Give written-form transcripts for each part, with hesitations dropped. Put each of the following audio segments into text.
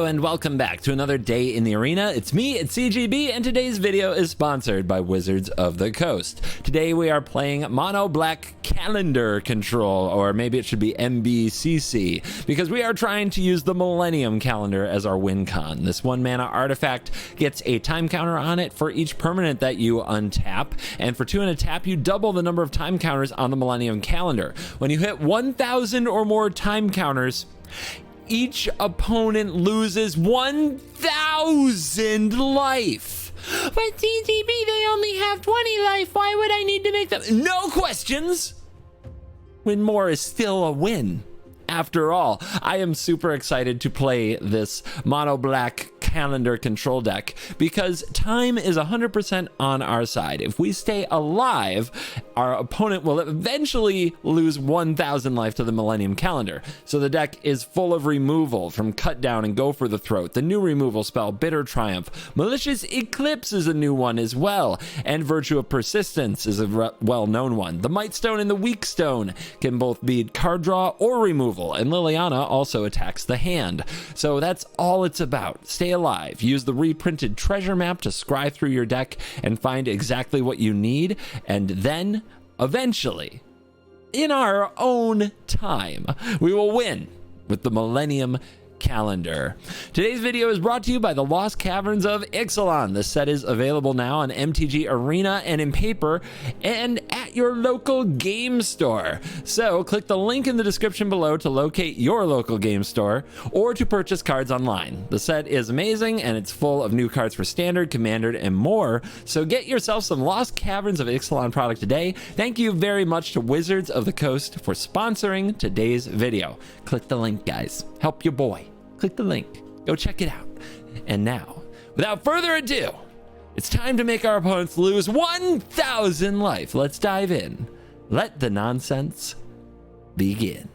and welcome back to another day in the arena. It's me, it's CGB, and today's video is sponsored by Wizards of the Coast. Today we are playing Mono Black Calendar Control, or maybe it should be MBCC, because we are trying to use the Millennium Calendar as our win con. This 1-mana artifact gets a time counter on it for each permanent that you untap, and for 2 and a tap, you double the number of time counters on the Millennium Calendar. When you hit 1,000 or more time counters, each opponent loses 1,000 life. But CGB, they only have 20 life. Why would I need to make them? No questions. Win more is still a win. After all, I am super excited to play this Mono Black Calendar control deck because time is 100% on our side. If we stay alive, our opponent will eventually lose 1,000 life to the Millennium Calendar. So the deck is full of removal from Cut Down and Go for the Throat. The new removal spell, Bitter Triumph. Malicious Eclipse is a new one as well. And Virtue of Persistence is a well-known one. The Might Stone and the Weak Stone can both be card draw or removal. And Liliana also attacks the hand. So that's all it's about. Stay alive. Use the reprinted treasure map to scry through your deck and find exactly what you need. And then, eventually, in our own time, we will win with the Millennium Calendar. Today's video is brought to you by the Lost Caverns of Ixalan. The set is available now on MTG Arena and in paper and at your local game store. So click the link in the description below to locate your local game store or to purchase cards online. The set is amazing and it's full of new cards for Standard, Commander, and more. So get yourself some Lost Caverns of Ixalan product today. Thank you very much to Wizards of the Coast for sponsoring today's video. Click the link, guys. Help your boy. Click the link. Go check it out. And now, without further ado, it's time to make our opponents lose 1,000 life. Let's dive in. Let the nonsense begin.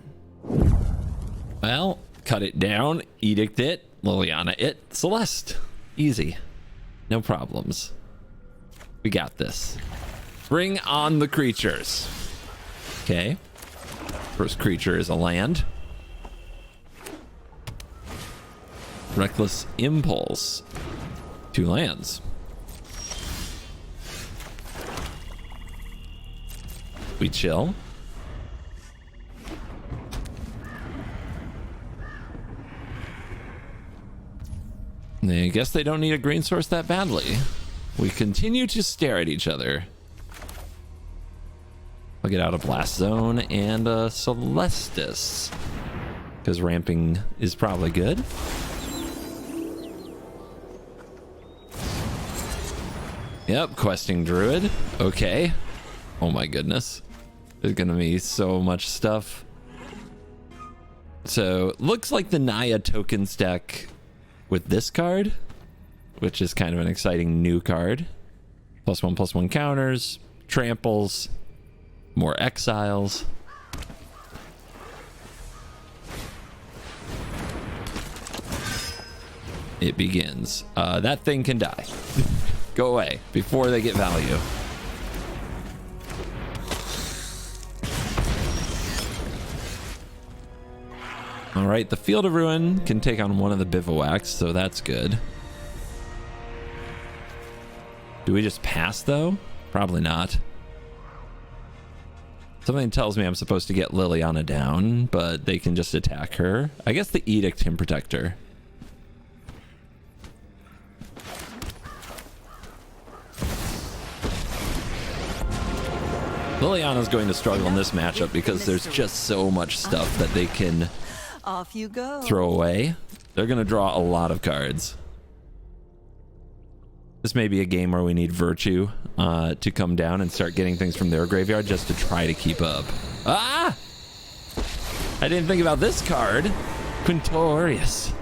Well, cut it down, edict it, Liliana it, Celeste. Easy. No problems. We got this. Bring on the creatures. Okay. First creature is a land. Reckless Impulse. 2 lands. We chill. I guess they don't need a green source that badly. We continue to stare at each other. I'll get out a Blast Zone and a Celestis, because ramping is probably good. Yep, questing druid. Okay. Oh my goodness. There's gonna be so much stuff. So, looks like the Naya tokens deck with this card, which is kind of an exciting new card. +1/+1 counters, tramples, more exiles. It begins. That thing can die. Go away before they get value. All right, the Field of Ruin can take on one of the bivouacs, so that's good. Do we just pass though? Probably not. Something tells me I'm supposed to get Liliana down, but they can just attack her. I guess the Edict can protect her. Liliana's going to struggle in this matchup because there's just so much stuff that they can throw away. They're going to draw a lot of cards. This may be a game where we need Virtue to come down and start getting things from their graveyard just to try to keep up. Ah! I didn't think about this card. Quintorius.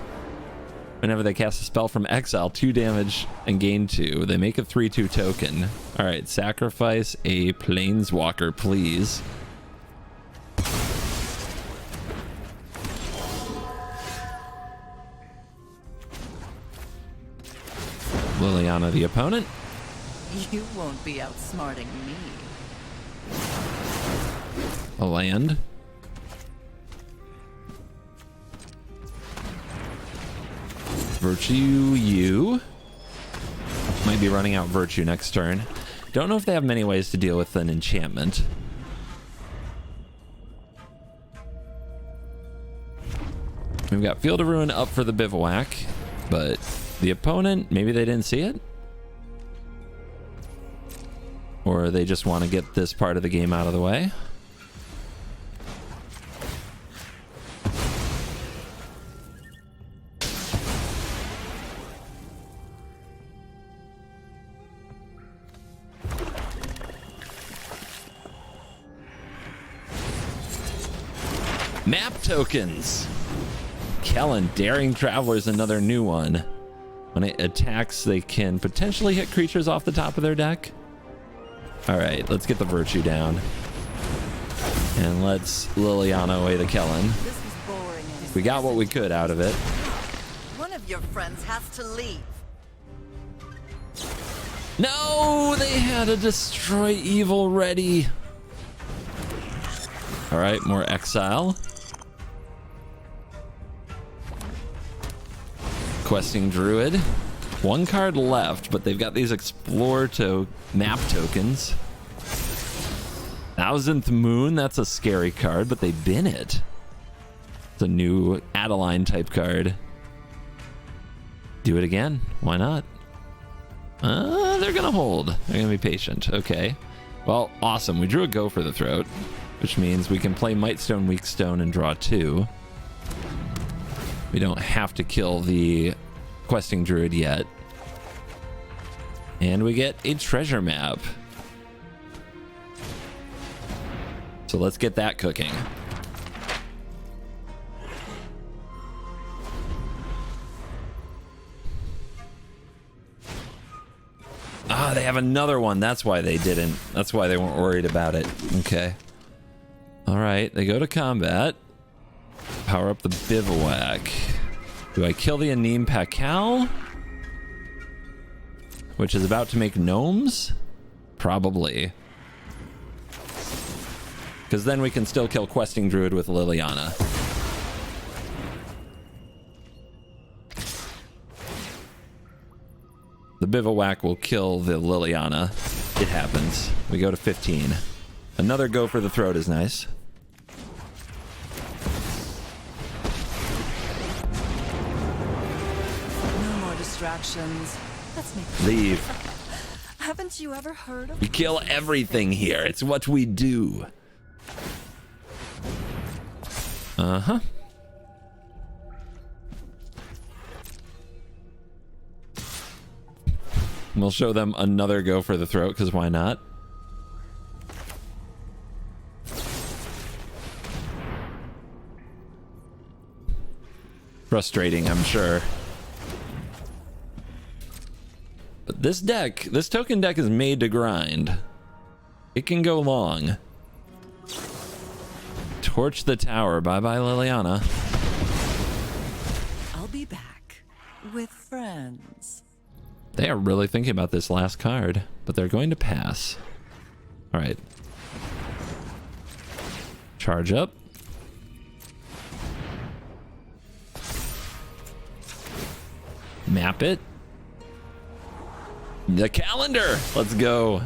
Whenever they cast a spell from exile, 2 damage and gain 2. They make a 3/2 token. All right, sacrifice a planeswalker, please. Liliana, the opponent. You won't be outsmarting me. A land. Virtue you. Might be running out virtue next turn. Don't know if they have many ways to deal with an enchantment. We've got Field of Ruin up for the bivouac, but the opponent, maybe they didn't see it? Or they just want to get this part of the game out of the way. Map tokens. Kellen, Daring Traveler is another new one. When it attacks, they can potentially hit creatures off the top of their deck. All right, let's get the virtue down. And let's Liliana away the Kellen. This was boring. We got what we could out of it. One of your friends has to leave. No, they had a Destroy Evil ready. All right, more exile. Questing Druid. One card left, but they've got these Explore to map tokens. Thousandth Moon, that's a scary card, but they bin it. It's a new Adeline type card. Do it again. Why not? They're gonna hold. They're gonna be patient. Okay. Well, awesome. We drew a Go for the Throat, which means we can play Mightstone, Weakstone, and draw 2. We don't have to kill the Questing Druid yet. And we get a treasure map. So let's get that cooking. Ah, they have another one. That's why they didn't. That's why they weren't worried about it. Okay. All right, they go to combat. Power up the bivouac. Do I kill the Anim Pakal? Which is about to make gnomes? Probably. Because then we can still kill Questing Druid with Liliana. The bivouac will kill the Liliana. It happens. We go to 15. Another Go for the Throat is nice. Distractions. Let's make Leave. Haven't you ever heard of? We kill everything here. It's what we do. Uh-huh. We'll show them another Go for the Throat, because why not? Frustrating, I'm sure. But this deck, this token deck is made to grind. It can go long. Torch the tower. Bye-bye, Liliana. I'll be back with friends. They are really thinking about this last card, but they're going to pass. All right. Charge up. Map it. The calendar. Let's go.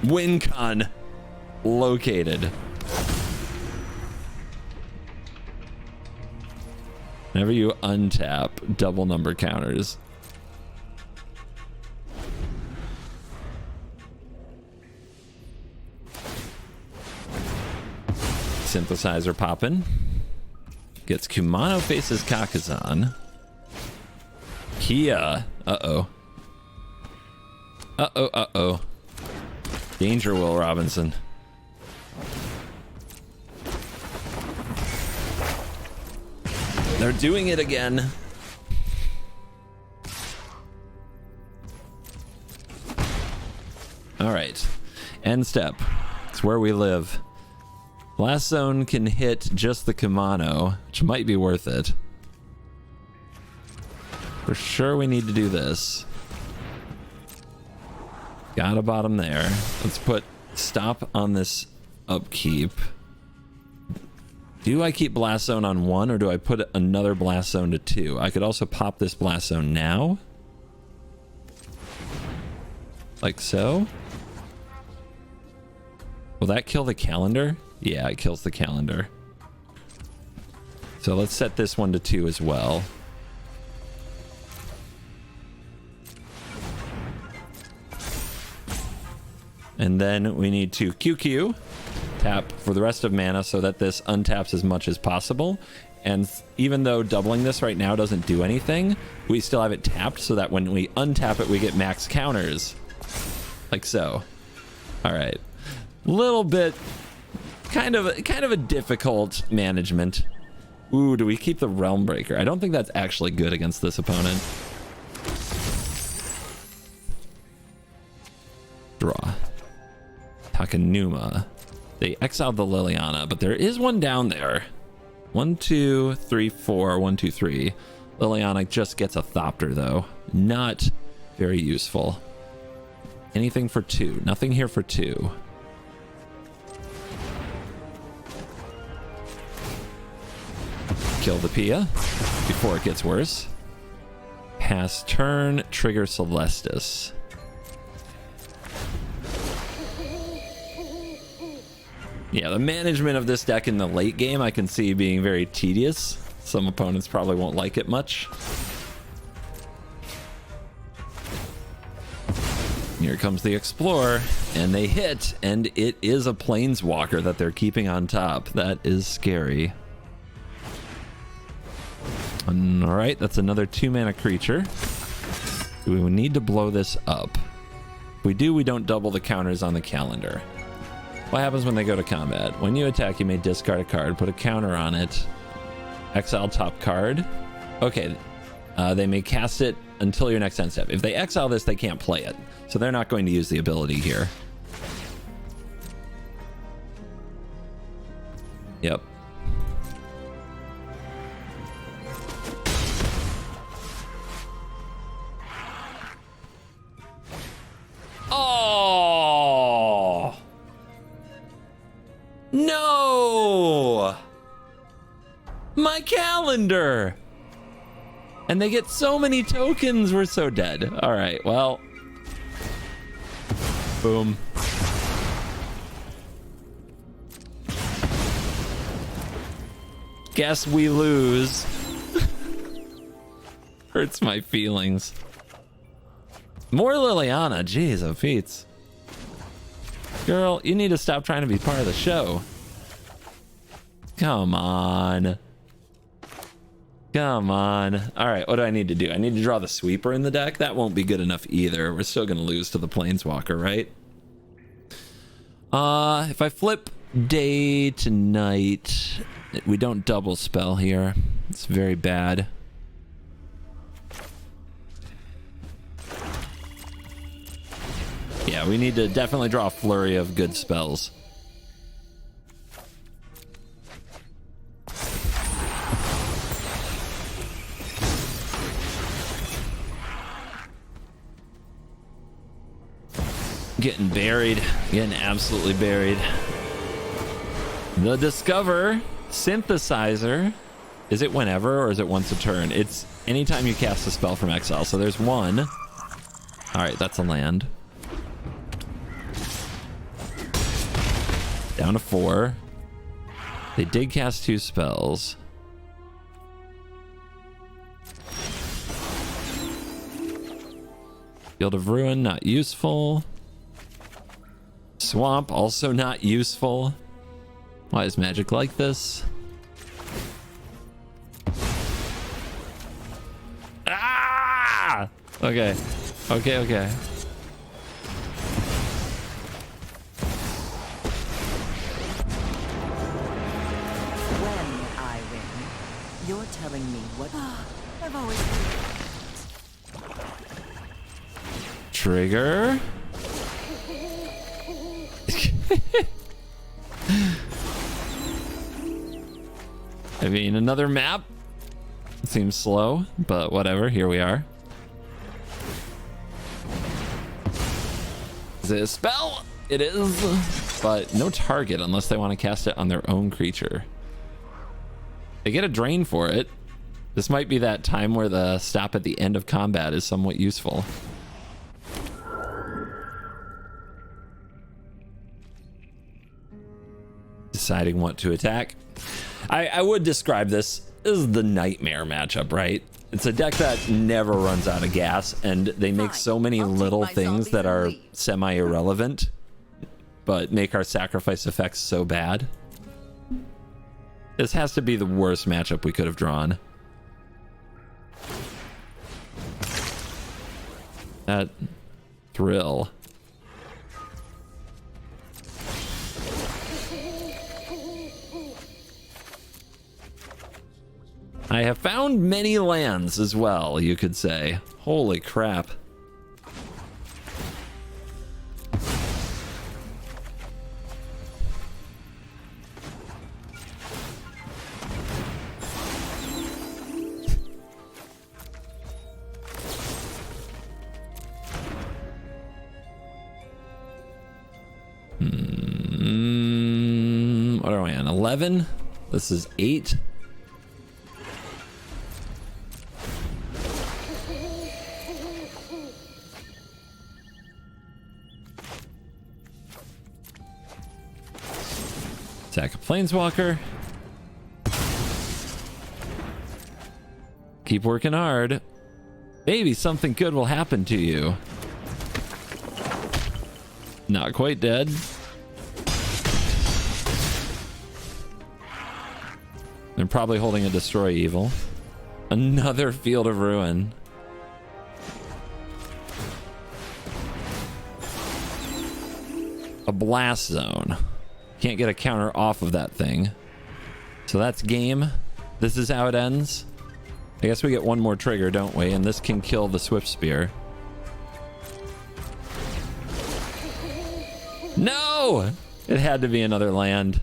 Wincon located. Whenever you untap, double number counters. Synthesizer poppin'. Gets Kumano faces Kakazan. Kia. Uh-oh. Uh-oh, uh-oh. Danger, Will Robinson. They're doing it again. All right. End step. It's where we live. Last zone can hit just the Kumano, which might be worth it. For sure we need to do this. Got a bottom there. Let's put stop on this upkeep. Do I keep Blast Zone on 1 or do I put another Blast Zone to 2? I could also pop this Blast Zone now. Like so. Will that kill the calendar? Yeah, it kills the calendar. So let's set this one to 2 as well. And then we need to QQ, tap for the rest of mana so that this untaps as much as possible. And even though doubling this right now doesn't do anything, we still have it tapped so that when we untap it, we get max counters. Like so. All right. Little bit, kind of a difficult management. Ooh, do we keep the Realm Breaker? I don't think that's actually good against this opponent. Draw. Takanuma. They exiled the Liliana, but there is one down there. 1, 2, 3, 4. 1, 2, 3. Liliana just gets a Thopter, though. Not very useful. Anything for 2. Nothing here for 2. Kill the Pia before it gets worse. Pass turn, trigger Celestis. Yeah, the management of this deck in the late game I can see being very tedious. Some opponents probably won't like it much. Here comes the Explorer, and they hit, and it is a Planeswalker that they're keeping on top. That is scary. All right, that's another 2-mana creature. We need to blow this up. If we do, we don't double the counters on the calendar. What happens when they go to combat? When you attack, you may discard a card, put a counter on it, exile top card. Okay, they may cast it until your next end step. If they exile this, they can't play it, so they're not going to use the ability here. Yep. Oh! No! My calendar! And they get so many tokens, we're so dead. All right, well. Boom. Guess we lose. Hurts my feelings. More Liliana, jeez, oh feats. Girl, you need to stop trying to be part of the show. Come on. Come on. All right, what do I need to do? I need to draw the sweeper in the deck. That won't be good enough either. We're still gonna lose to the Planeswalker, right? If I flip day to night, we don't double spell here. It's very bad. Yeah, we need to definitely draw a flurry of good spells. Getting buried. Getting absolutely buried. The Discover Synthesizer. Is it whenever or is it once a turn? It's anytime you cast a spell from exile. So there's one. Alright, that's a land. Down to 4. They did cast 2 spells. Field of Ruin, not useful. Swamp, also not useful. Why is Magic like this? Ah! Okay. Okay. You're telling me what I've always Trigger. I mean, another map. Seems slow, but whatever. Here we are. Is it a spell? It is, but no target unless they want to cast it on their own creature. They get a drain for it. This might be that time where the stop at the end of combat is somewhat useful. Deciding what to attack. I would describe this as the nightmare matchup, right? It's a deck that never runs out of gas, and they make so many little things that are semi-irrelevant, but make our sacrifice effects so bad. This has to be the worst matchup we could have drawn. That thrill. I have found many lands as well, you could say. Holy crap. What are we on? 11? This is 8. Attack a planeswalker. Keep working hard. Maybe something good will happen to you. Not quite dead. They're probably holding a Destroy Evil. Another Field of Ruin. A Blast Zone. Can't get a counter off of that thing. So that's game. This is how it ends. I guess we get one more trigger, don't we? And this can kill the Swift Spear. No! It had to be another land.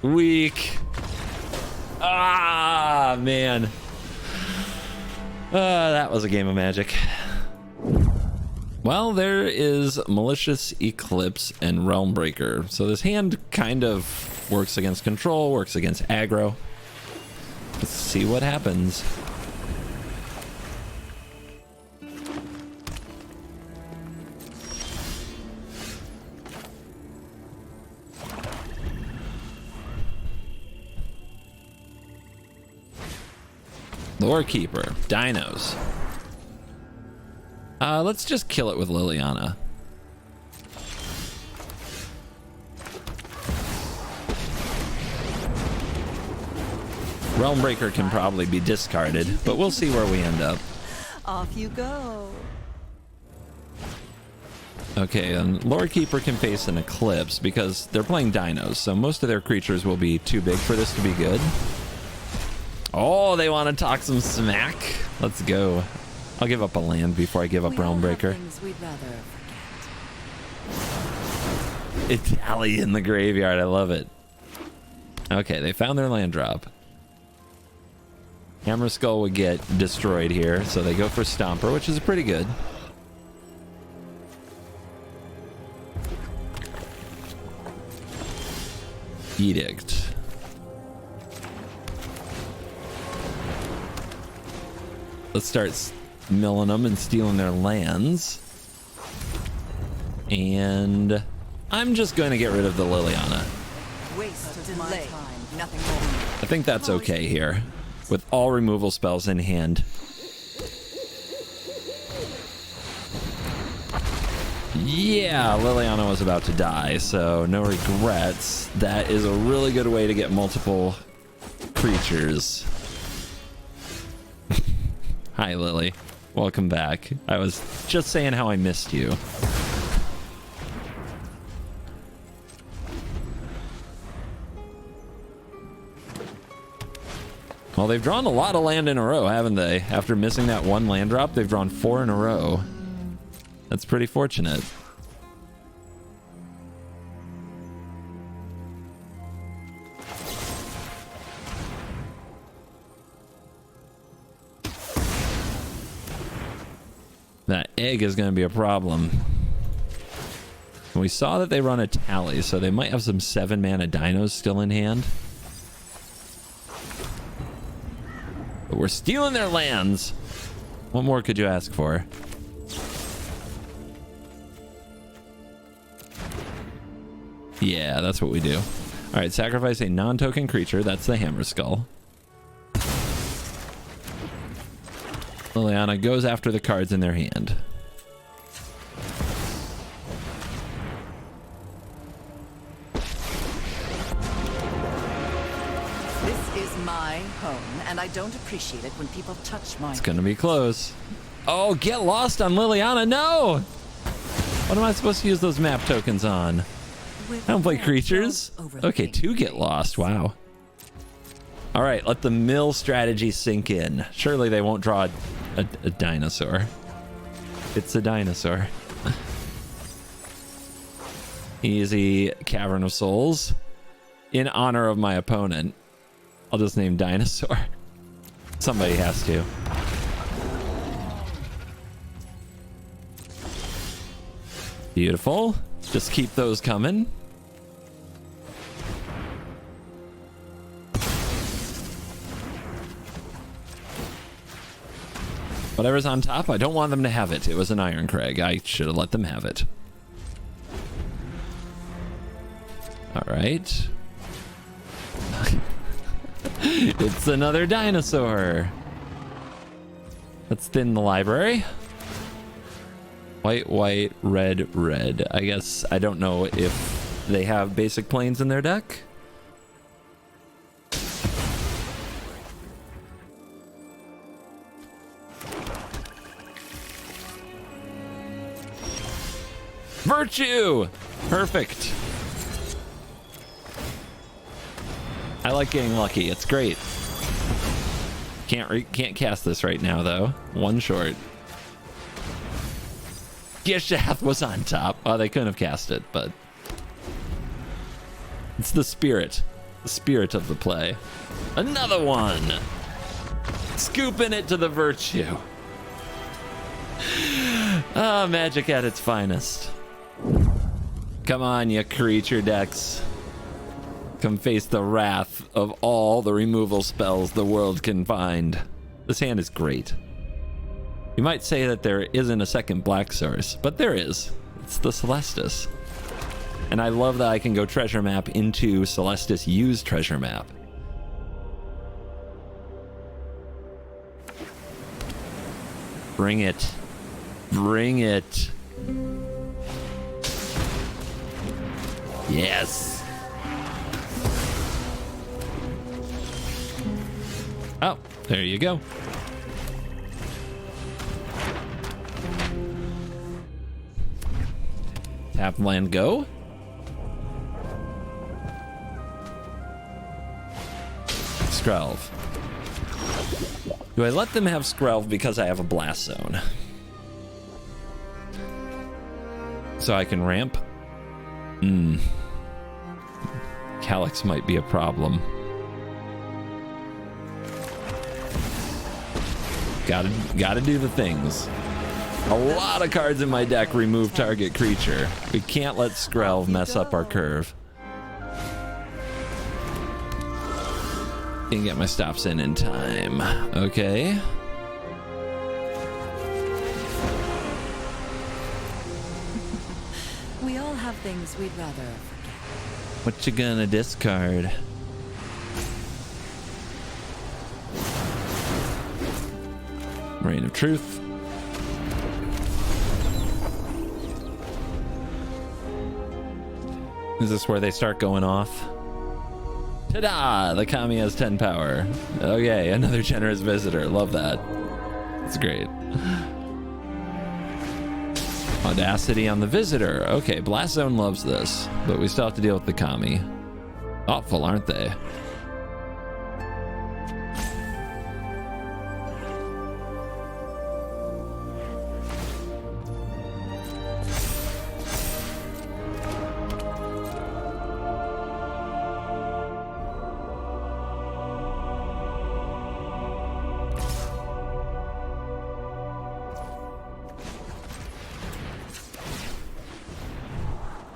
Weak. Ah, man. That was a game of Magic. Well, there is Malicious Eclipse and Realm Breaker. So this hand kind of works against control, works against aggro. Let's see what happens. Lore Keeper, Dinos. Let's just kill it with Liliana. Realm Breaker can probably be discarded, but we'll see where we end up. Off you go. Okay, and Lore Keeper can face an Eclipse because they're playing Dinos, so most of their creatures will be too big for this to be good. Oh, they want to talk some smack. Let's go. I'll give up a land before I give up Realm Breaker. Italy in the graveyard. I love it. Okay, they found their land drop. Hammer Skull would get destroyed here, so they go for Stomper, which is pretty good. Edict. Let's start milling them and stealing their lands. And I'm just going to get rid of the Liliana. I think that's okay here, with all removal spells in hand. Yeah, Liliana was about to die, so no regrets. That is a really good way to get multiple creatures. Hi, Lily. Welcome back. I was just saying how I missed you. Well, they've drawn a lot of land in a row, haven't they? After missing that one land drop, they've drawn 4 in a row. That's pretty fortunate. That egg is going to be a problem. And we saw that they run a tally, so they might have some 7-mana dinos still in hand. But we're stealing their lands. What more could you ask for? Yeah, that's what we do. All right, sacrifice a non-token creature. That's the Hammer Skull. Liliana goes after the cards in their hand. This is my home, and I don't appreciate it when people touch my It's gonna be close. Oh, get lost on Liliana. No! What am I supposed to use those map tokens on? I don't play creatures. Okay, 2 get lost. Wow. All right, let the mill strategy sink in. Surely they won't draw a dinosaur. It's a dinosaur. Easy Cavern of Souls. In honor of my opponent, I'll just name Dinosaur. Somebody has to. Beautiful. Just keep those coming. Whatever's on top, I don't want them to have it. It was an Iron Crag. I should have let them have it. All right. It's another dinosaur. Let's thin the library. White, white, red, red. I guess I don't know if they have basic planes in their deck. Virtue! Perfect. I like getting lucky. It's great. Can't cast this right now though. One short. Gishath was on top. Oh, they couldn't have cast it, but it's the spirit. The spirit of the play. Another one. Scooping it to the virtue. Ah, magic at its finest. Come on, you creature decks. Come face the wrath of all the removal spells the world can find. This hand is great. You might say that there isn't a second black source, but there is. It's the Celestis. And I love that I can go treasure map into Celestis use treasure map. Bring it. Bring it. Yes. Oh, there you go. Tap land go. Skrelv. Do I let them have Skrelv because I have a Blast Zone? So I can ramp? Calyx might be a problem. Gotta do the things. A lot of cards in my deck remove target creature. We can't let Skrelv mess up our curve. Didn't get my stops in time. Okay. We all have things we'd rather forget. What you gonna discard? Reign of Truth. Is this where they start going off? Ta-da! The Kami has 10 power. Okay, another generous visitor. Love that. It's great. Audacity on the visitor. Okay, Blast Zone loves this, but we still have to deal with the Kami. Thoughtful, aren't they?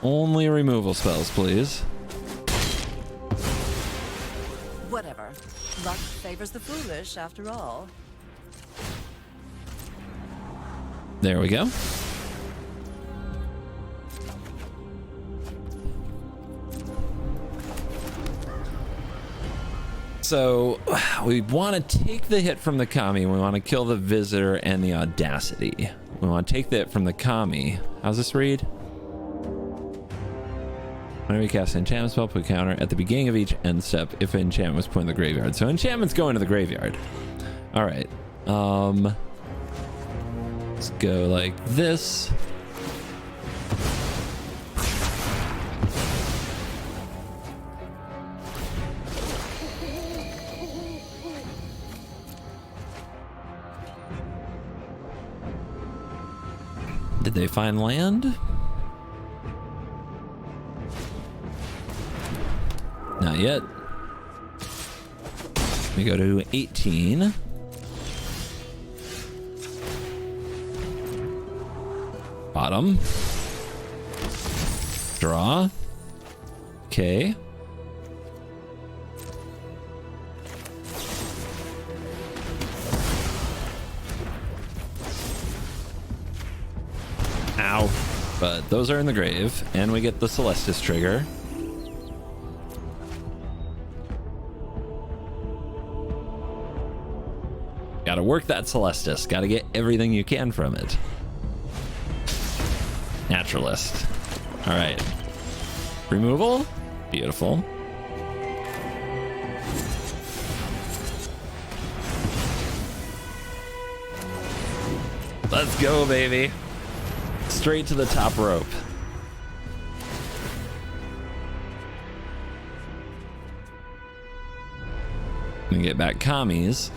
Only removal spells, please. Whatever. Luck favors the foolish, after all. There we go. So we want to take the hit from the Kami. We want to kill the Visitor and the Audacity. We want to take the hit from the Kami. How's this read? Whenever you cast an enchantment spell, put a counter at the beginning of each end step if an enchantment was put in the graveyard. So enchantments go into the graveyard. All right. Let's go like this. Did they find land? Not yet. We go to 18. Bottom. Draw. Okay. Ow. But those are in the grave, and we get the Celestis trigger. Gotta work that Celestis. Gotta get everything you can from it. Naturalist. All right. Removal. Beautiful. Let's go, baby. Straight to the top rope. We get back commies.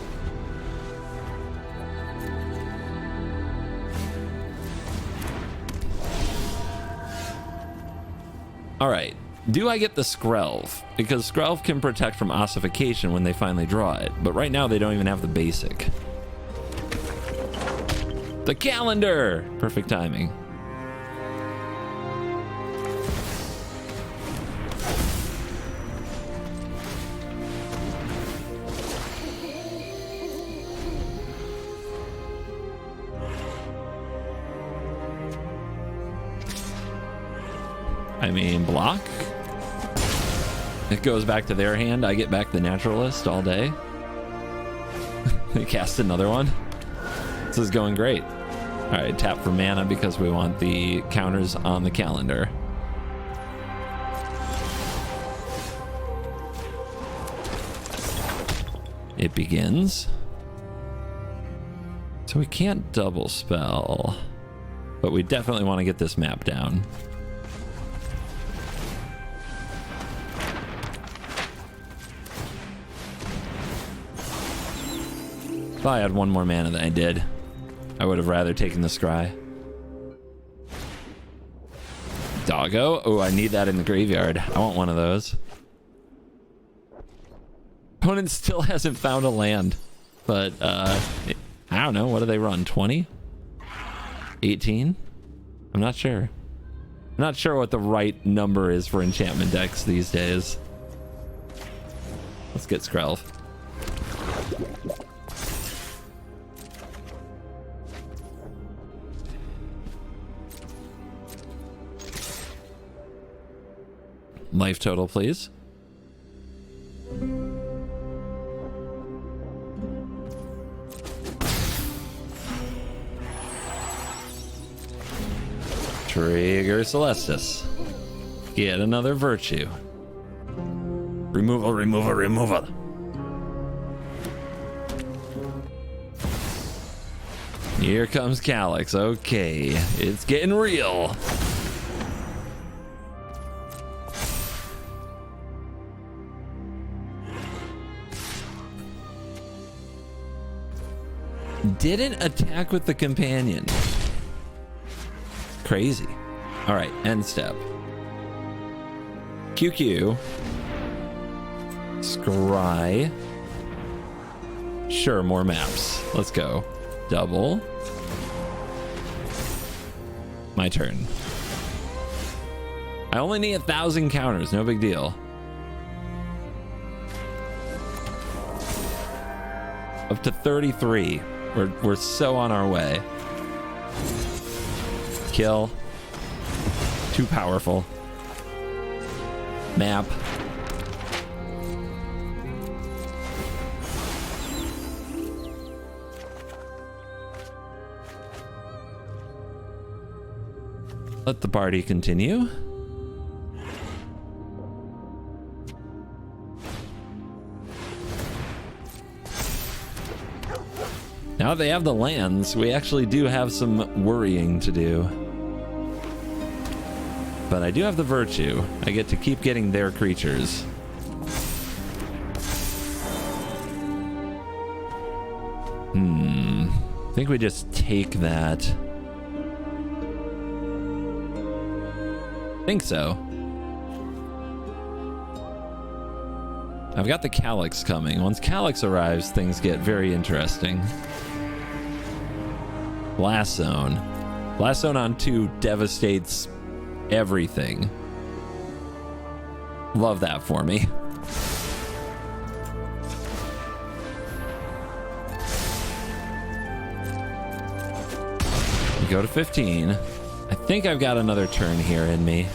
All right, do I get the Skrelv? Because Skrelv can protect from ossification when they finally draw it, but right now they don't even have the basic. The calendar! Perfect timing. I mean, block. It goes back to their hand. I get back the Naturalist all day. They cast another one. This is going great. All right, tap for mana because we want the counters on the calendar. It begins. So we can't double spell, but we definitely want to get this map down. If I had one more mana than I did, I would have rather taken the scry. Doggo? Oh, I need that in the graveyard. I want one of those. Opponent still hasn't found a land, but I don't know. What do they run? 20? 18? I'm not sure. I'm not sure what the right number is for enchantment decks these days. Let's get Skrelv. Life total, please. Trigger Celestis. Get another virtue. Removal, removal, removal. Here comes Calyx. Okay, it's getting real. Didn't attack with the companion. Crazy. All right, end step. QQ. Scry. Sure, more maps. Let's go. Double. My turn. I only need 1,000 counters, no big deal. Up to 33. We're so on our way. Kill. Too powerful. Map. Let the party continue. Now that they have the lands, we actually do have some worrying to do. But I do have the virtue. I get to keep getting their creatures. I think we just take that. Think so. I've got the Calyx coming. Once Calyx arrives, things get very interesting. Blast Zone. Blast Zone on 2 devastates everything. Love that for me. We go to 15. I think I've got another turn here in me.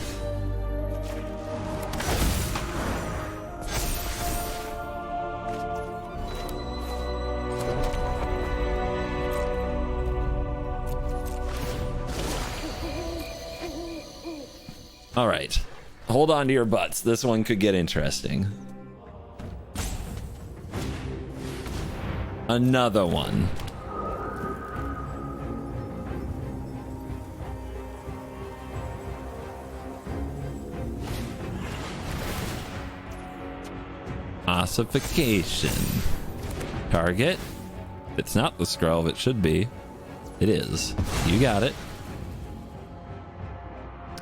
All right. Hold on to your butts. This one could get interesting. Another one. Ossification. Target. It's not the Skrull, it should be. It is. You got it.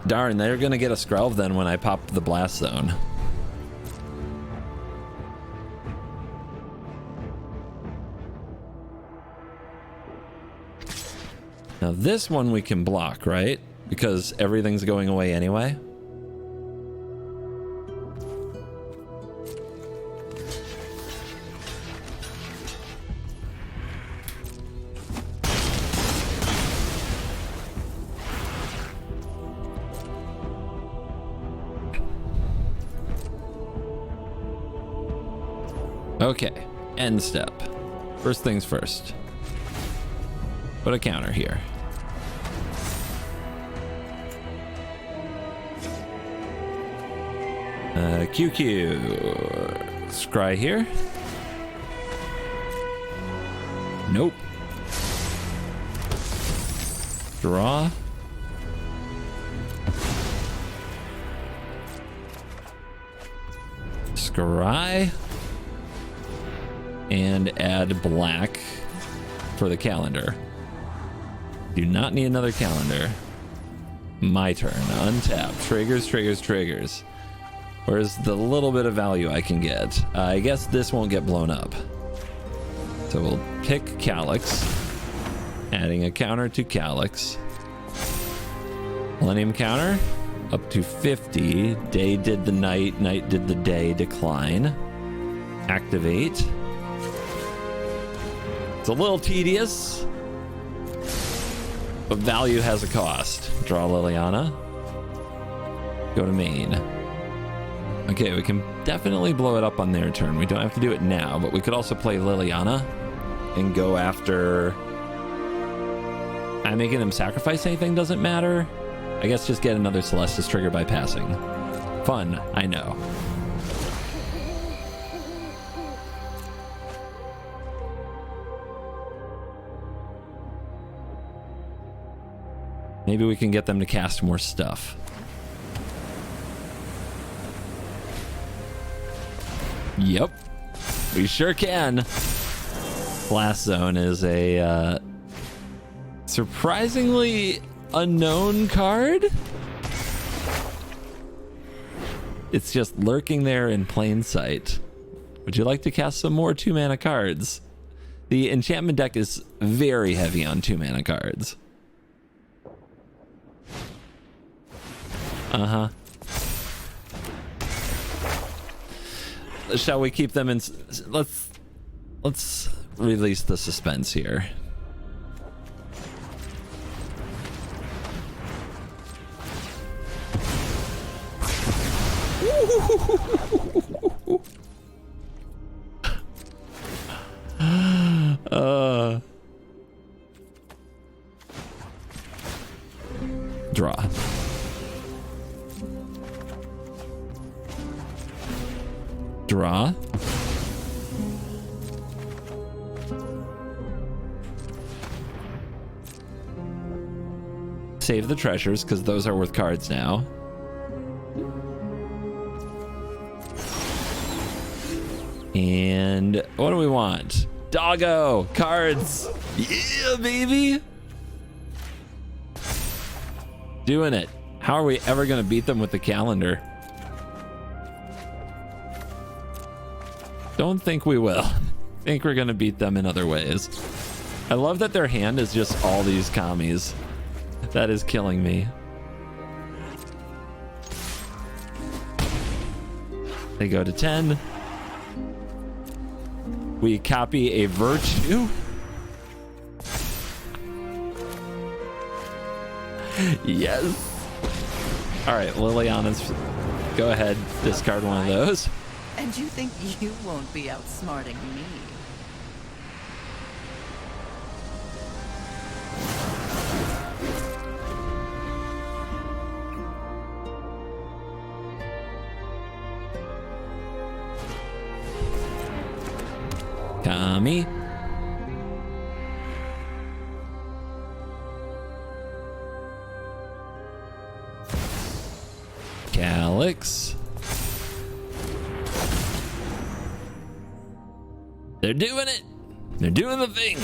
Darn, they're gonna get a Skrull then when I pop the Blast Zone. Now this one we can block, right? Because everything's going away anyway. Okay, end step. First things first. Put a counter here. QQ. Scry here. Nope. Draw. Scry. And add black for the calendar. Do not need another calendar. My turn. Untap. Triggers, triggers, triggers. Where's the little bit of value I can get? I guess this won't get blown up. So we'll pick Calyx. Adding a counter to Calyx. Millennium counter. Up to 50. Day did the night. Night did the day. Decline. Activate. It's a little tedious, but value has a cost. Draw Liliana. Go to main. Okay, we can definitely blow it up on their turn. We don't have to do it now, but we could also play Liliana and go after... I'm making them sacrifice anything, doesn't matter. I guess just get another Celestis trigger by passing. Fun, I know. Maybe we can get them to cast more stuff. Yep, we sure can. Blast Zone is a surprisingly unknown card. It's just lurking there in plain sight. Would you like to cast some more 2-mana cards? The enchantment deck is very heavy on 2-mana cards. Uh-huh. shall we keep them in? Let's release the suspense here. Draw. Draw. Save the treasures because those are worth cards now. And what do we want? Doggo cards. Yeah, baby. Doing it. How are we ever going to beat them with the calendar? Don't think we will. Think we're going to beat them in other ways. I love that their hand is just all these commies. That is killing me. They go to 10. We copy a virtue. Yes. All right, Liliana's. Go ahead, discard one of those. And you think you won't be outsmarting me? Kami. Calyx. They're doing it. They're doing the thing.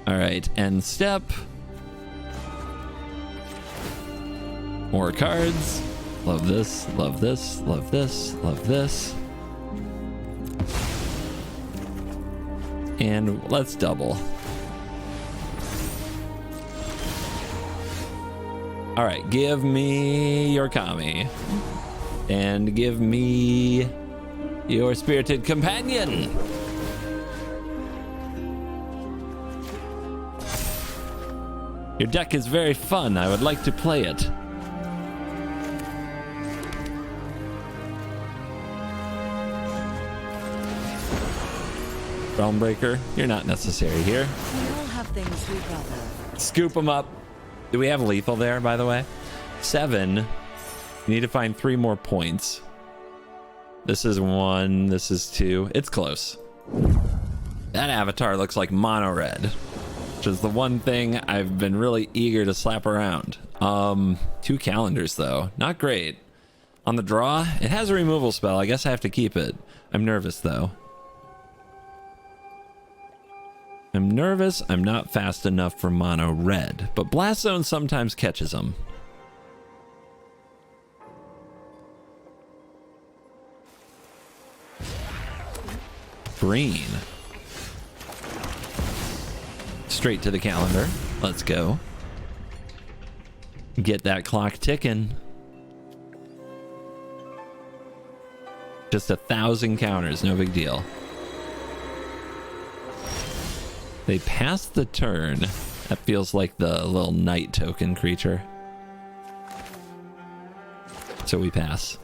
All right, end step. More cards. Love this, love this, love this, love this. And let's double. All right, give me your Kami. And give me your spirited companion. Your deck is very fun. I would like to play it. Realmbreaker, you're not necessary here. We all have things we'd rather. Scoop them up. Do we have lethal there, by the way? 7. You need to find 3 more points. This is 1. This is 2. It's close. That avatar looks like mono red, which is the one thing I've been really eager to slap around. 2 calendars, though. Not great. On the draw, it has a removal spell. I guess I have to keep it. I'm nervous, though. I'm nervous I'm not fast enough for mono red, but Blast Zone sometimes catches them. Green. Straight to the calendar. Let's go. Get that clock ticking. Just 1,000 counters, no big deal. They passed the turn. That feels like the little knight token creature. So we pass.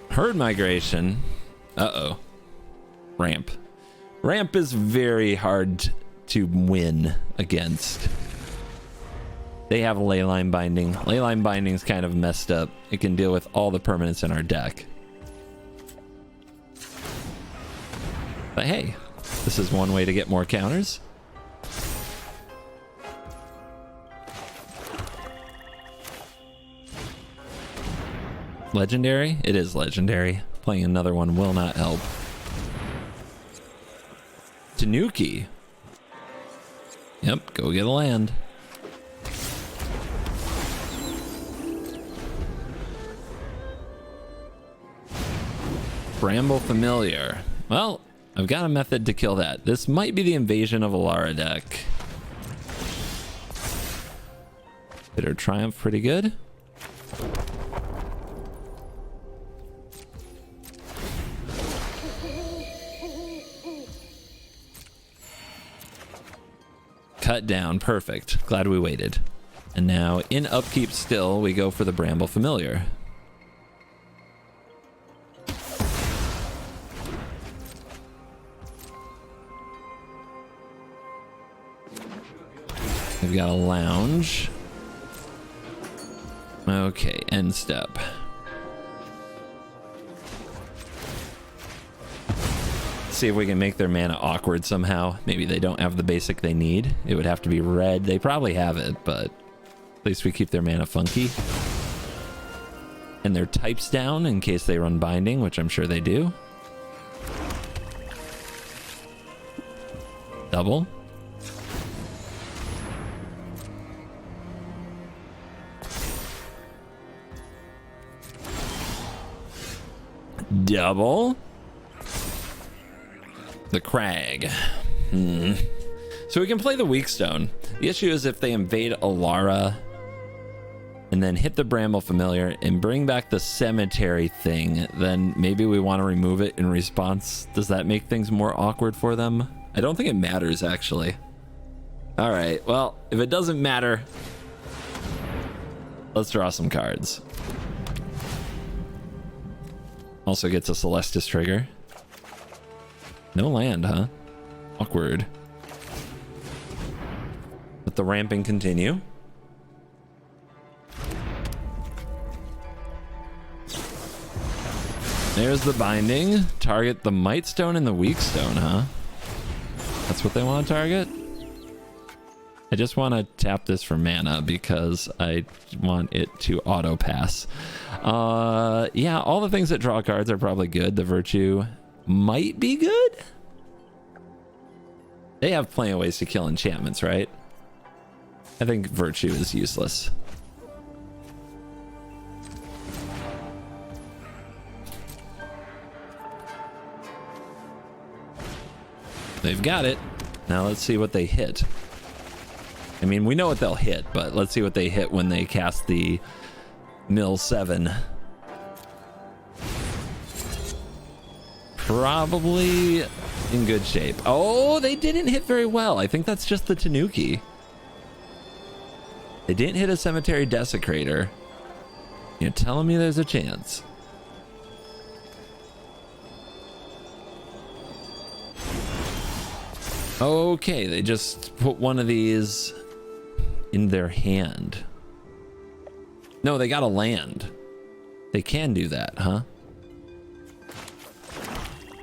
Herd migration. Uh-oh. Ramp. Ramp is very hard to win against. They have Leyline Binding. Leyline Binding's kind of messed up. It can deal with all the permanents in our deck. But hey, this is one way to get more counters. Legendary? It is legendary. Playing another one will not help. Tanuki. Yep, go get a land. Bramble Familiar. Well, I've got a method to kill that. This might be the Invasion of Alara deck. Bitter Triumph, pretty good. cut down. Perfect. Glad we waited. And now in upkeep still, we go for the Bramble Familiar. We've got a lounge. Okay, end step. See if we can make their mana awkward somehow. Maybe they don't have the basic they need. It would have to be red. They probably have it, but at least we keep their mana funky. And their types down in case they run binding, which I'm sure they do. Double. Double. The Crag. So we can play the Weak Stone. The issue is if they invade Alara and then hit the Bramble Familiar and bring back the Cemetery thing, then maybe we want to remove it in response. Does that make things more awkward for them? I don't think it matters, actually. All right, well, if it doesn't matter, let's draw some cards. Also gets a Celestis trigger. No land, huh? Awkward. Let the ramping continue. There's the binding. Target the Might Stone and the Weak Stone, huh? That's what they want to target? I just want to tap this for mana because I want it to auto pass. Yeah, all the things that draw cards are probably good. The Virtue might be good. They have plenty of ways to kill enchantments, right? I think Virtue is useless. They've got it. Now let's see what they hit. I mean, we know what they'll hit, but let's see what they hit when they cast the Mill 7. Probably in good shape. Oh, they didn't hit very well. I think that's just the Tanuki. They didn't hit a Cemetery Desecrator. You're telling me there's a chance. Okay, they just put one of these in their hand. No, they got a land. They can do that, huh?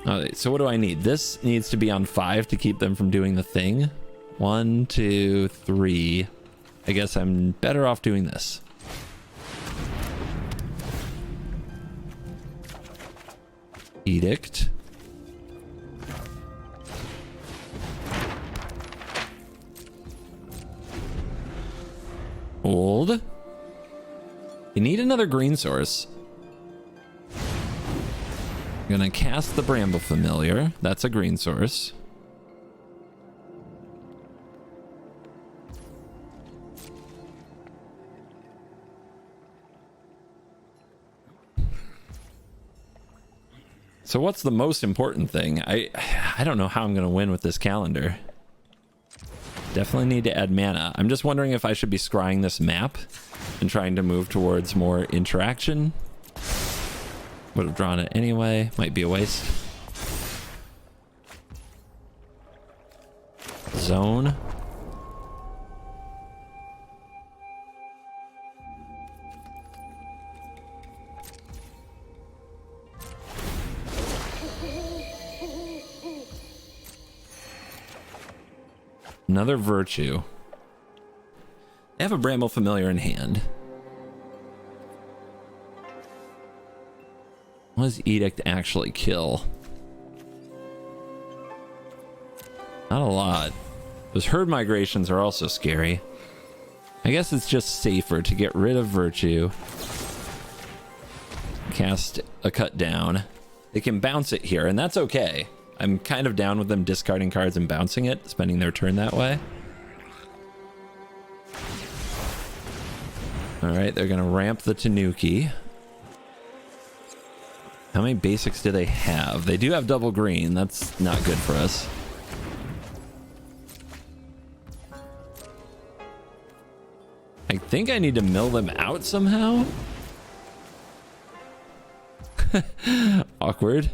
Okay, so what do I need? This needs to be on 5 to keep them from doing the thing. 1, 2, 3. I guess I'm better off doing this. Edict. Old. You need another green source. I'm gonna cast the Bramble Familiar. That's a green source. So what's the most important thing? I don't know how I'm gonna win with this calendar. Definitely need to add mana. I'm just wondering if I should be scrying this map and trying to move towards more interaction. Would have drawn it anyway. Might be a waste. Zone. Another Virtue. They have a Bramble Familiar in hand. What does Edict actually kill? Not a lot. Those herd migrations are also scary. I guess it's just safer to get rid of Virtue. Cast a cut down. They can bounce it here, and that's okay. I'm kind of down with them discarding cards and bouncing it, spending their turn that way. Alright, they're gonna ramp the Tanuki. How many basics do they have? They do have double green. That's not good for us. think I need to mill them out somehow. Awkward.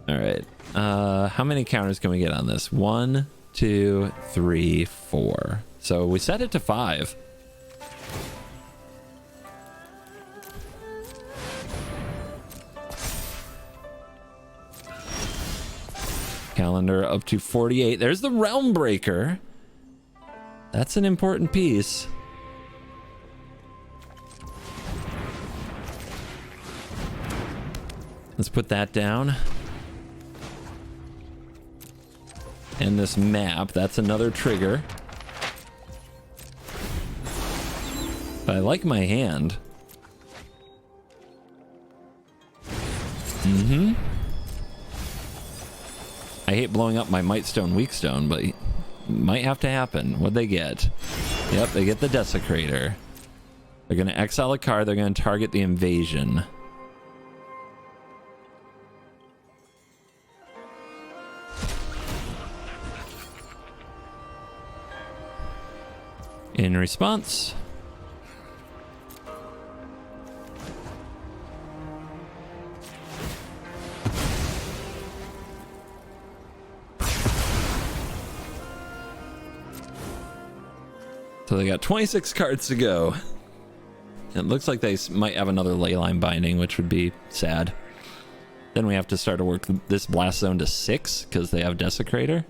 All right. How many counters can we get on this? 1, 2, 3, 4. So we set it to 5. Calendar up to 48. There's the Realm Breaker. That's an important piece. Let's put that down. And this map, that's another trigger. But I like my hand. I hate blowing up my Might Stone, Weak Stone, but it might have to happen. What'd they get? Yep, they get the Desecrator. They're going to exile a card. They're going to target the invasion. In response, so they got 26 cards to go. It looks like they might have another Leyline Binding, which would be sad. Then we have to start to work this Blast Zone to 6 because they have Desecrator.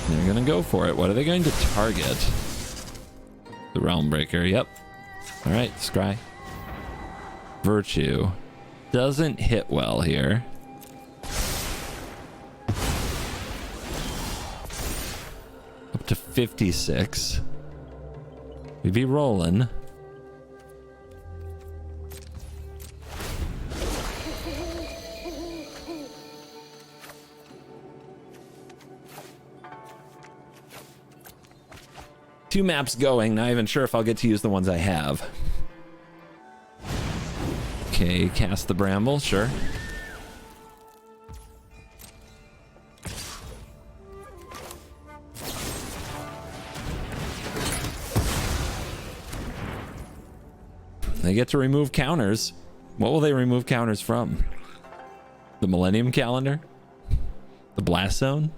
They're gonna go for it. What are they going to target? The Realm Breaker. Yep. All right, Scry. Virtue doesn't hit well here. Up to 56. We'd be rolling. Two maps going, not even sure if I'll get to use the ones I have. Okay, cast the Bramble, sure. They get to remove counters. What will they remove counters from? The Millennium Calendar? The Blast Zone?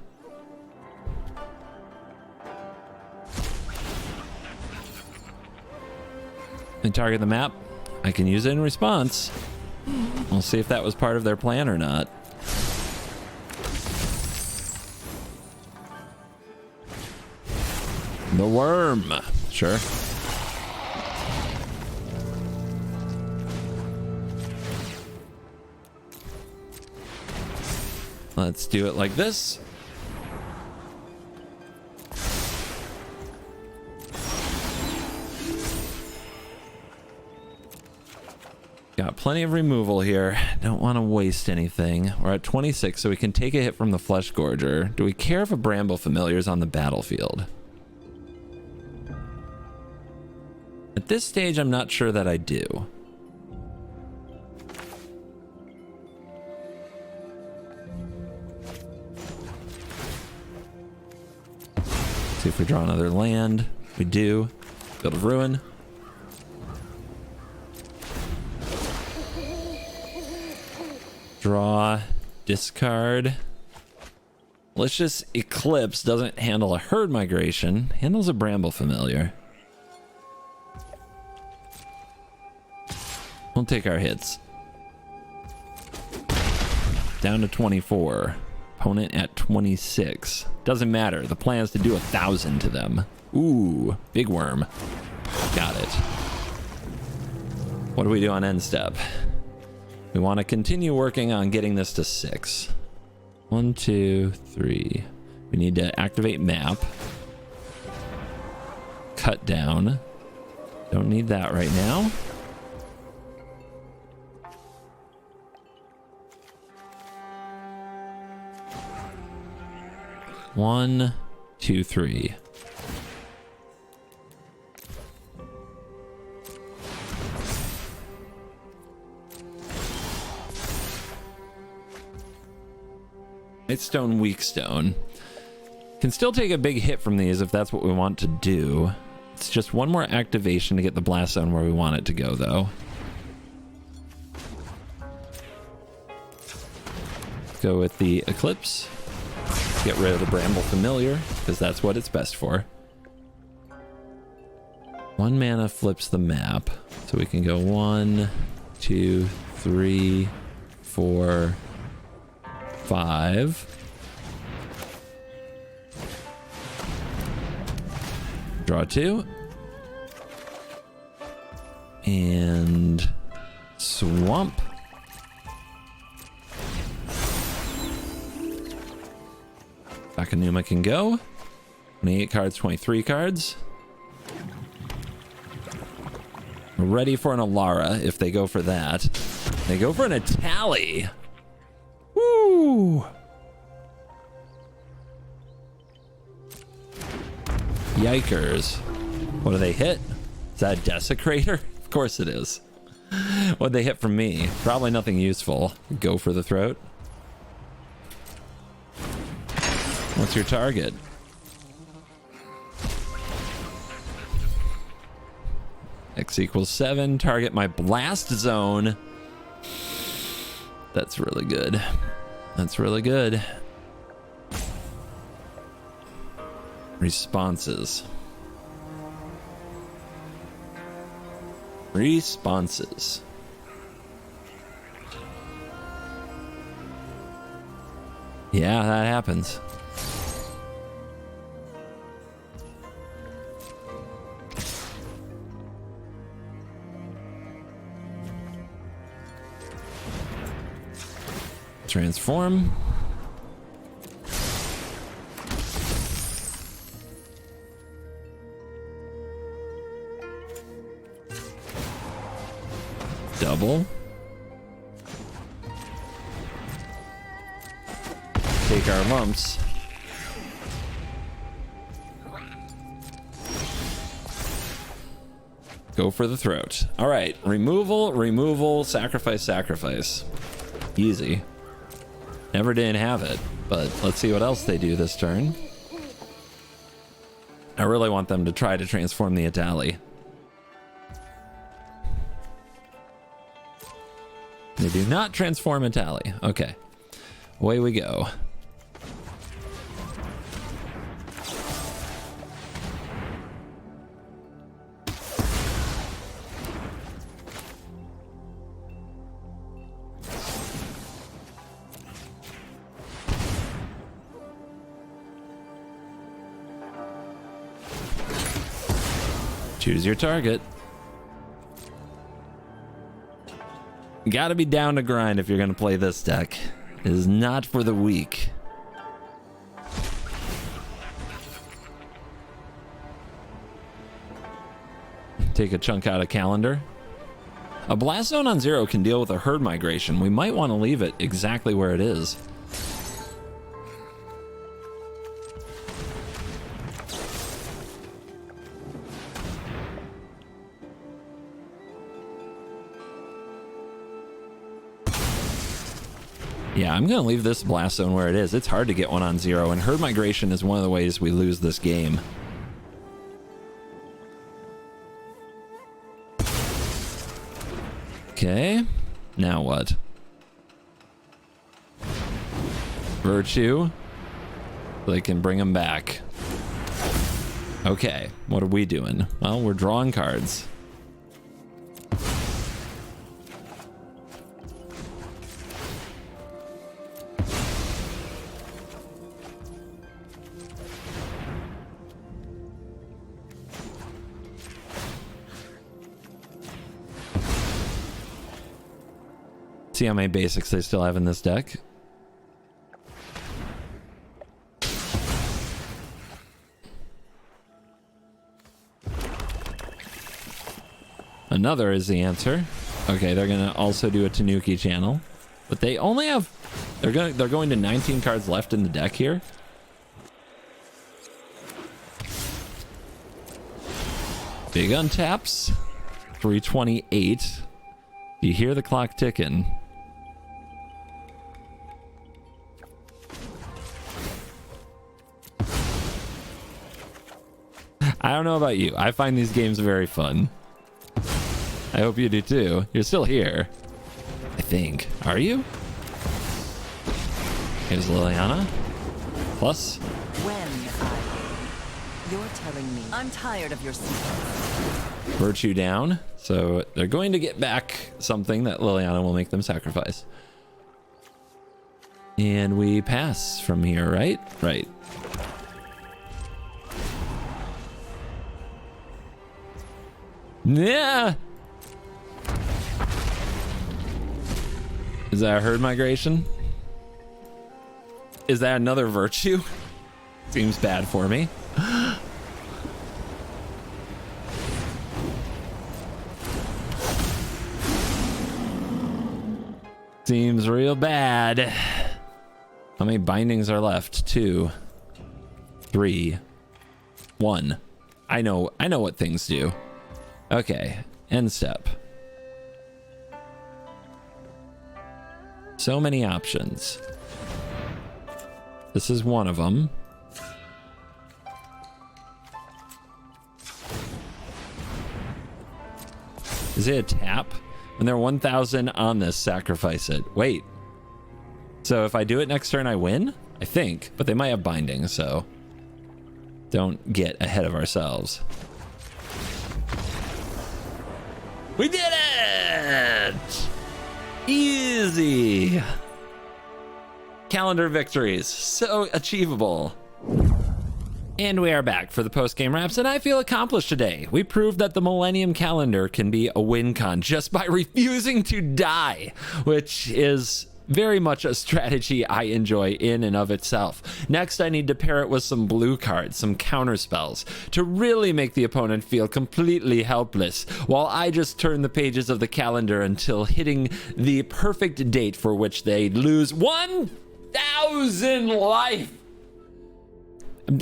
And target the map. I can use it in response. We'll see if that was part of their plan or not. The Worm. Sure. Let's do it like this. Got plenty of removal here. Don't want to waste anything. We're at 26, so we can take a hit from the Flesh Gorger. Do we care if a Bramble Familiar is on the battlefield? At this stage, I'm not sure that I do. See if we draw another land. We do. Field of Ruin. Draw, discard. Malicious Eclipse doesn't handle a Herd Migration, handles a Bramble Familiar. We'll take our hits. Down to 24. Opponent at 26. Doesn't matter. The plan is to do 1,000 to them. Ooh, big worm. Got it. What do we do on end step? We want to continue working on getting this to 6. 1, 2, 3. We need to activate map. Cut down. Don't need that right now. One, 2, 3. White stone, weak stone. Can still take a big hit from these if that's what we want to do. It's just one more activation to get the blast zone where we want it to go, though. Go with the Eclipse. Get rid of the Bramble Familiar, because that's what it's best for. 1 mana flips the map. So we can go 1, 2, 3, 4, 5. Draw 2. And swamp. Akanuma can go. 28 cards, 23 cards. We're ready for an Alara if they go for that. They go for an Atali. Woo! Yikers. What do they hit? Is that a Desecrator? Of course it is. What'd they hit from me? Probably nothing useful. Go for the throat. What's your target? X equals 7. Target my blast zone. That's really good. That's really good. Responses. Responses. Yeah, that happens. Transform. Double. Take our lumps. Go for the throat. All right. Removal, removal, sacrifice, sacrifice. Easy. Never didn't have it, but let's see what else they do this turn. I really want them to try to transform the Atali. They do not transform Atali. Okay. Away we go. Choose your target. You gotta be down to grind if you're gonna play this deck. It is not for the weak. Take a chunk out of calendar. A blast zone on 0 can deal with a herd migration. We might want to leave it exactly where it is. Yeah, I'm going to leave this blast zone where it is. It's hard to get one on 0, and herd migration is one of the ways we lose this game. Okay, now what? Virtue. They can bring them back. Okay, what are we doing? Well, we're drawing cards. See how many basics they still have in this deck. Another is the answer. Okay, they're gonna also do a Tanuki channel, but they only have they're going to 19 cards left in the deck here. Big untaps. 328. You hear the clock ticking. I don't know about you. I find these games very fun. I hope you do too. You're still here, I think. Are you? Here's Liliana. Plus. You're telling me I'm tired of your secrets. Virtue down. So they're going to get back something that Liliana will make them sacrifice. And we pass from here, right? Right. Yeah. Is that a herd migration? Is that another virtue? Seems bad for me. Seems real bad. How many bindings are left? 2, 3, 1. I know what things do. Okay, end step. So many options. This is one of them. Is it a tap? When they're 1,000 on this, sacrifice it. Wait. So if I do it next turn, I win? I think, but they might have binding, so don't get ahead of ourselves. We did it! Easy. Calendar victories. So achievable. And we are back for the post-game wraps, and I feel accomplished today. We proved that the Millennium Calendar can be a wincon just by refusing to die, which is very much a strategy I enjoy in and of itself. Next, I need to pair it with some blue cards, some counter spells, to really make the opponent feel completely helpless, while I just turn the pages of the calendar until hitting the perfect date for which they lose 1,000 life.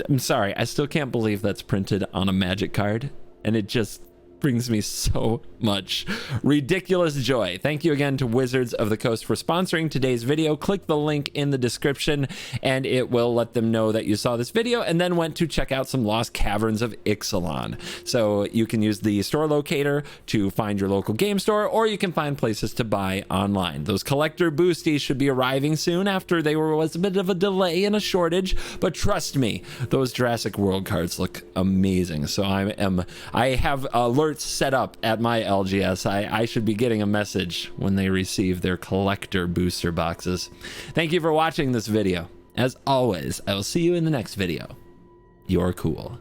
I'm sorry, I still can't believe that's printed on a Magic card, and it just brings me so much ridiculous joy. Thank you again to Wizards of the Coast for sponsoring today's video. Click the link in the description and it will let them know that you saw this video and then went to check out some Lost Caverns of Ixalan. So you can use the store locator to find your local game store, or you can find places to buy online. Those collector boosties should be arriving soon after there was a bit of a delay and a shortage, but trust me, those Jurassic World cards look amazing. So I have alerts set up at my LGS. I should be getting a message when they receive their collector booster boxes. Thank you for watching this video. As always, I will see you in the next video. You're cool.